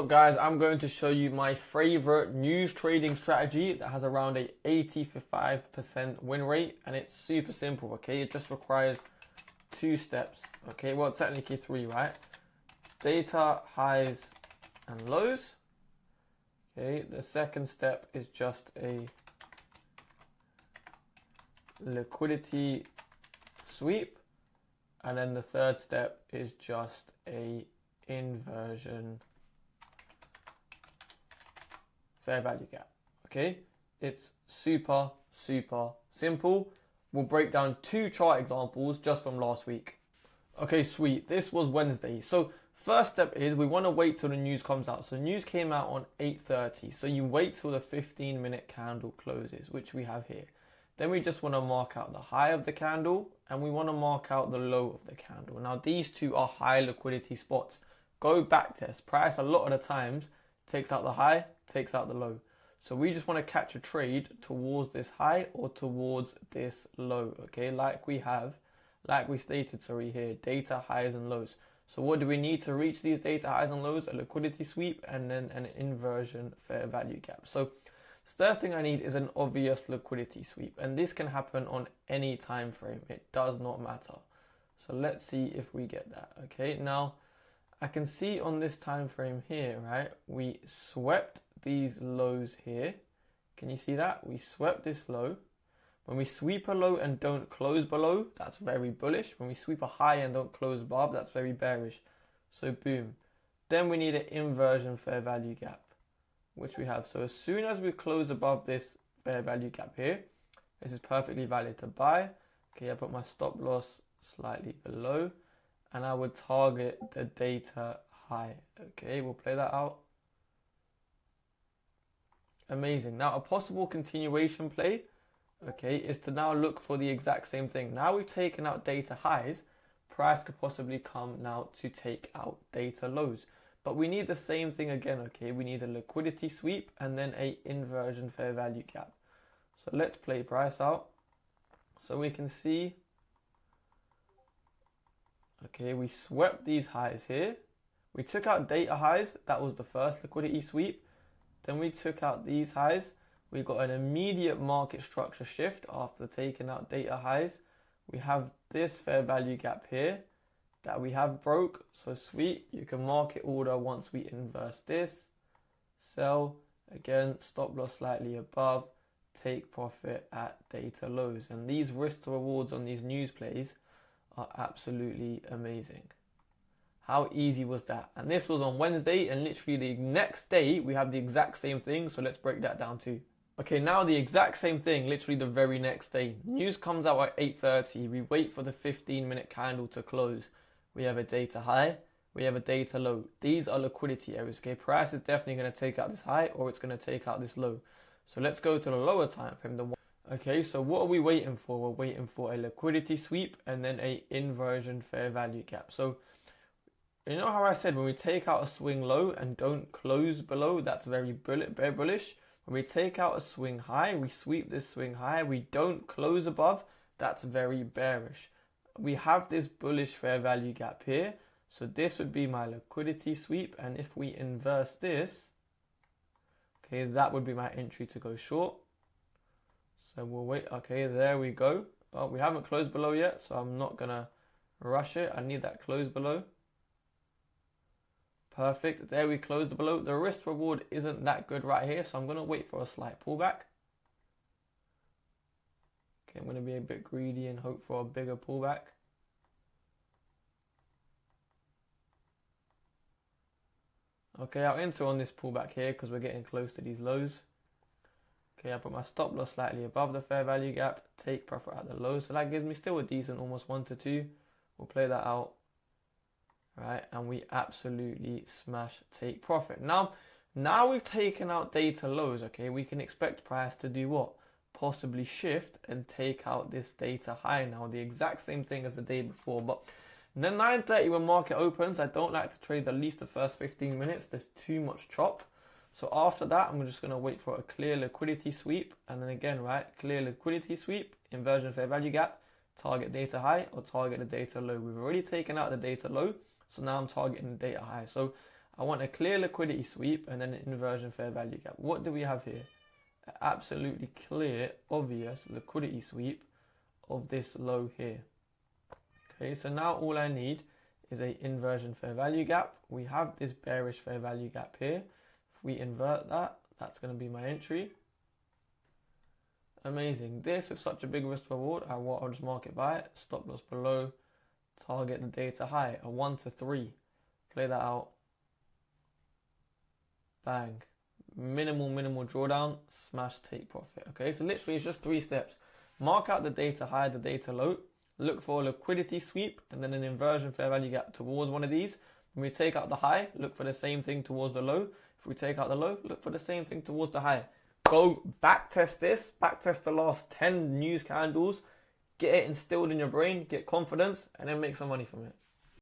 So guys, I'm going to show you my favorite news trading strategy that has around a 85% win rate, and it's super simple, okay? It just requires two steps, okay? Well, technically three, right? Data highs and lows. Okay, the second step is just a liquidity sweep, and then the third step is just a inversion fair value gap. Okay, it's super simple. We'll break down two chart examples just from last week. Okay, sweet. This was Wednesday. So first step is we want to wait till the news comes out. So news came out on 8:30. So you wait till the 15-minute candle closes, which we have here. Then we just want to mark out the high of the candle and we want to mark out the low of the candle. Now these two are high liquidity spots. Go back test. Price a lot of the times takes out the high, takes out the low. So we just want to catch a trade towards this high or towards this low. Okay, like we stated, here, data highs and lows. So what do we need to reach these data highs and lows? A liquidity sweep and then an inversion fair value gap. So the third thing I need is an obvious liquidity sweep, and this can happen on any time frame. It does not matter. So let's see if we get that. Okay, now I can see on this time frame here, right, we swept these lows here. Can you see that? We swept this low. When we sweep a low and don't close below, that's very bullish. When we sweep a high and don't close above, that's very bearish. So boom. Then we need an inversion fair value gap, which we have. So as soon as we close above this fair value gap here, this is perfectly valid to buy. Okay, I put my stop loss slightly below and I would target the data high. Okay, we'll play that out. Amazing. Now a possible continuation play, okay, is to now look for the exact same thing. Now we've taken out data highs, price could possibly come now to take out data lows. But we need the same thing again, okay? We need a liquidity sweep and then a inversion fair value gap. So let's play price out. So we can see, okay, we swept these highs here. We took out data highs. That was the first liquidity sweep. Then we took out these highs. We got an immediate market structure shift after taking out data highs. We have this fair value gap here that we have broke. So sweet, you can market order once we inverse this. Sell, again, stop loss slightly above. Take profit at data lows. And these risk to rewards on these news plays are absolutely amazing. How easy was that? And this was on Wednesday, and literally the next day we have the exact same thing. So let's break that down too. Okay, now the exact same thing, literally the very next day. News comes out at 8:30. We wait for the 15-minute candle to close. We have a data high, we have a data low. These are liquidity areas. Okay, price is definitely going to take out this high or it's going to take out this low. So let's go to the lower time frame. Okay, so what are we waiting for? We're waiting for a liquidity sweep and then a inversion fair value gap. So you know how I said when we take out a swing low and don't close below, that's very bullish. When we take out a swing high, we sweep this swing high, we don't close above, that's very bearish. We have this bullish fair value gap here. So this would be my liquidity sweep. And if we inverse this, okay, that would be my entry to go short. So we'll wait. Okay, there we go. Oh, we haven't closed below yet, so I'm not going to rush it. I need that close below. Perfect. There we closed below. The risk reward isn't that good right here, so I'm going to wait for a slight pullback. Okay, I'm going to be a bit greedy and hope for a bigger pullback. Okay, I'll enter on this pullback here because we're getting close to these lows. Okay, I put my stop loss slightly above the fair value gap, take profit at the low. So that gives me still a decent almost 1 to 2. We'll play that out. Right, and we absolutely smash take profit. Now we've taken out data lows, okay, we can expect price to do what? Possibly shift and take out this data high now, the exact same thing as the day before. But then 9:30 when market opens, I don't like to trade at least the first 15 minutes. There's too much chop. So after that, I'm just going to wait for a clear liquidity sweep. And then again, right, clear liquidity sweep, inversion fair value gap, target data high or target the data low. We've already taken out the data low. So now I'm targeting the data high. So I want a clear liquidity sweep and then an inversion fair value gap. What do we have here? An absolutely clear, obvious liquidity sweep of this low here. Okay, so now all I need is a inversion fair value gap. We have this bearish fair value gap here. If we invert that, that's going to be my entry. Amazing. This with such a big risk reward, I'll just mark it by it. Stop loss below. Target the data high, a 1 to 3. Play that out. Bang. Minimal drawdown. Smash take profit. Okay, so literally it's just 3 steps. Mark out the data high, the data low. Look for a liquidity sweep and then an inversion fair value gap towards one of these. When we take out the high, look for the same thing towards the low. If we take out the low, look for the same thing towards the high. Go backtest this, backtest the last 10 news candles, get it instilled in your brain, get confidence, and then make some money from it.